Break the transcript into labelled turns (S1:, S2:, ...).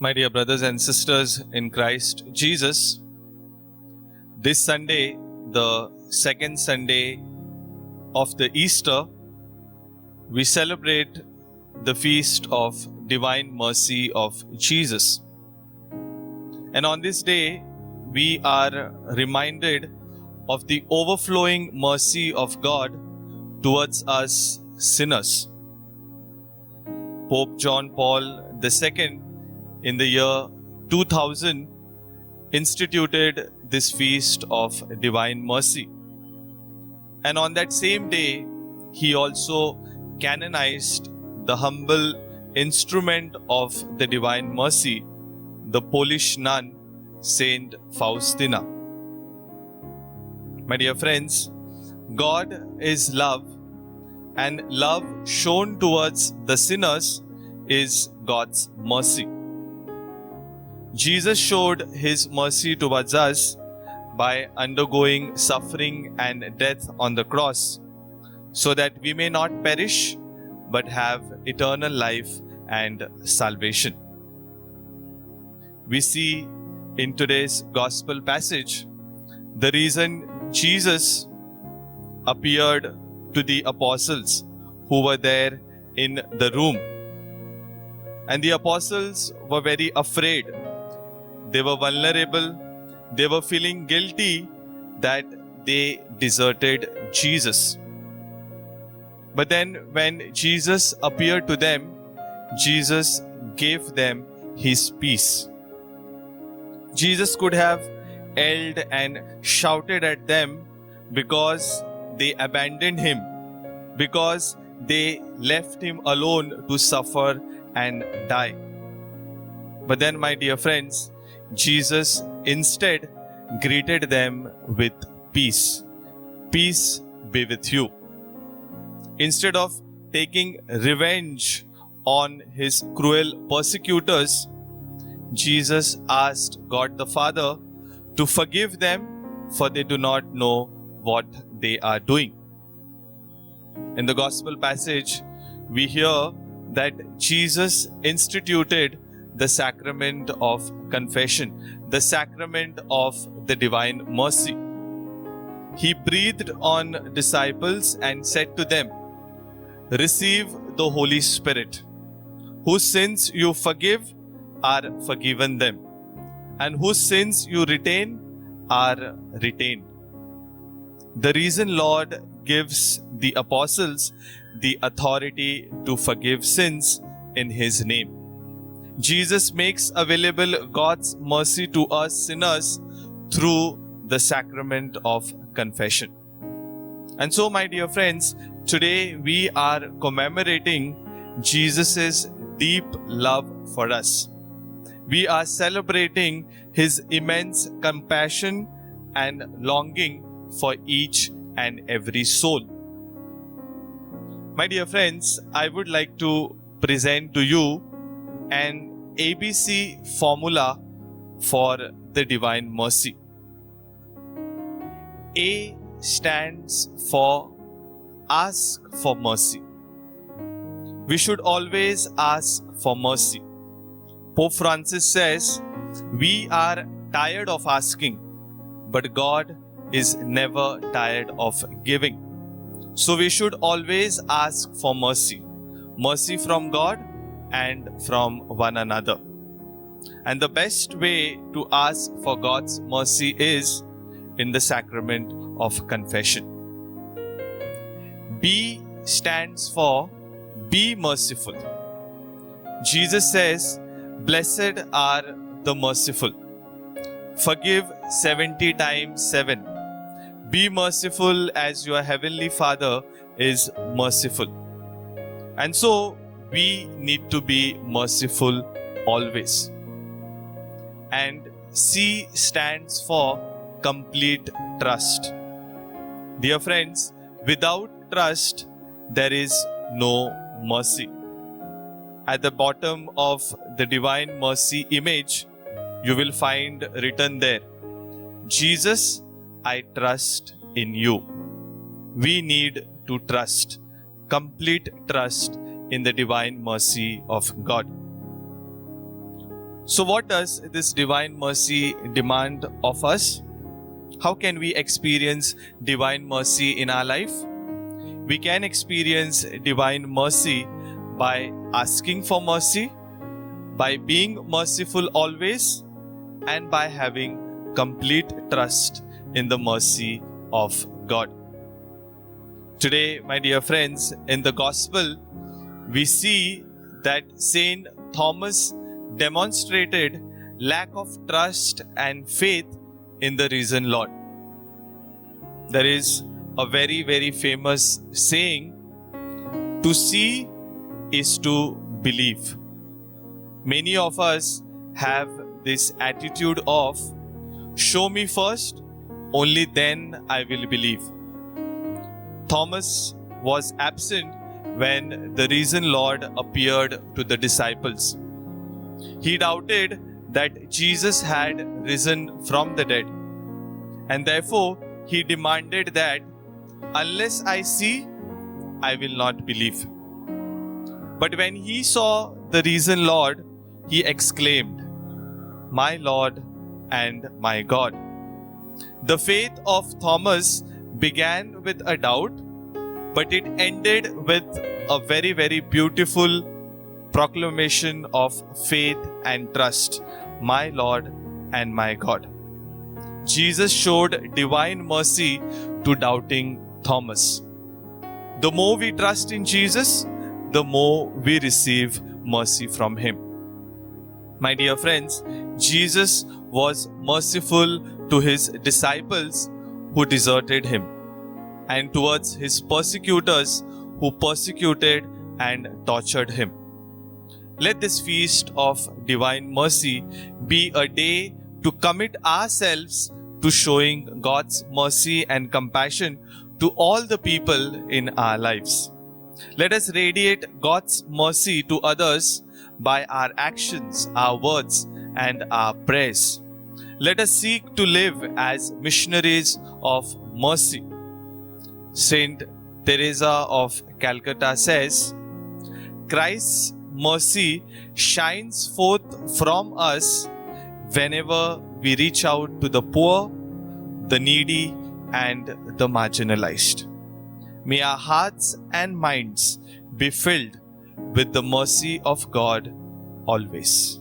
S1: My dear brothers and sisters in Christ Jesus, this Sunday, the second Sunday of the Easter, we celebrate the feast of Divine Mercy of Jesus. And on this day, we are reminded of the overflowing mercy of God towards us sinners. Pope John Paul II, in the year 2000, instituted this feast of Divine Mercy. And on that same day, he also canonized the humble instrument of the Divine Mercy, the Polish nun, Saint Faustina. My dear friends, God is love, and love shown towards the sinners is God's mercy. Jesus showed his mercy towards us by undergoing suffering and death on the cross, so that we may not perish but have eternal life and salvation. We see in today's gospel passage the reason Jesus appeared to the apostles who were there in the room. And the apostles were very afraid. They were vulnerable. They were feeling guilty that they deserted Jesus. But then when Jesus appeared to them, Jesus gave them his peace. Jesus could have yelled and shouted at them because they abandoned him, because they left him alone to suffer and die. But then, my dear friends, Jesus instead greeted them with peace. Peace be with you. Instead of taking revenge on his cruel persecutors, Jesus asked God the Father to forgive them, for they do not know what they are doing. In the gospel passage, we hear that Jesus instituted the sacrament of confession, the sacrament of the divine mercy. He breathed on disciples and said to them, "Receive the Holy Spirit. Whose sins you forgive are forgiven them, and whose sins you retain are retained." The reason Lord gives the apostles the authority to forgive sins in his name. Jesus makes available God's mercy to us sinners through the sacrament of confession. And so, my dear friends, today we are commemorating Jesus' deep love for us. We are celebrating his immense compassion and longing for each and every soul. My dear friends, I would like to present to you an ABC formula for the Divine Mercy. A stands for ask for mercy. We should always ask for mercy. Pope Francis says, we are tired of asking, but God is never tired of giving. So we should always ask for mercy. Mercy from God and from one another. And the best way to ask for God's mercy is in the sacrament of confession. B stands for be merciful. Jesus says, "Blessed are the merciful. Forgive 70 times 7. Be merciful as your heavenly Father is merciful." And so, we need to be merciful always. And C stands for complete trust. Dear friends, without trust, there is no mercy. At the bottom of the Divine Mercy image, you will find written there, "Jesus, I trust in you." We need to trust, complete trust in the divine mercy of God. So, what does this divine mercy demand of us? How can we experience divine mercy in our life? We can experience divine mercy by asking for mercy, by being merciful always, and by having complete trust in the mercy of God. Today, my dear friends, in the Gospel, we see that Saint Thomas demonstrated lack of trust and faith in the risen Lord. There is a very, very famous saying, to see is to believe. Many of us have this attitude of, show me first, only then I will believe. Thomas was absent when the risen Lord appeared to the disciples. He doubted that Jesus had risen from the dead, and therefore he demanded that, unless I see, I will not believe. But when he saw the risen Lord, he exclaimed, my Lord and my God. The faith of Thomas began with a doubt, but it ended with a very, very beautiful proclamation of faith and trust, my Lord and my God. Jesus showed divine mercy to doubting Thomas. The more we trust in Jesus, the more we receive mercy from Him. My dear friends, Jesus was merciful to His disciples who deserted Him, and towards His persecutors who persecuted and tortured Him. Let this feast of divine mercy be a day to commit ourselves to showing God's mercy and compassion to all the people in our lives. Let us radiate God's mercy to others by our actions, our words, and our prayers. Let us seek to live as missionaries of mercy. Saint Teresa of Calcutta says, Christ's mercy shines forth from us whenever we reach out to the poor, the needy, and the marginalized. May our hearts and minds be filled with the mercy of God always.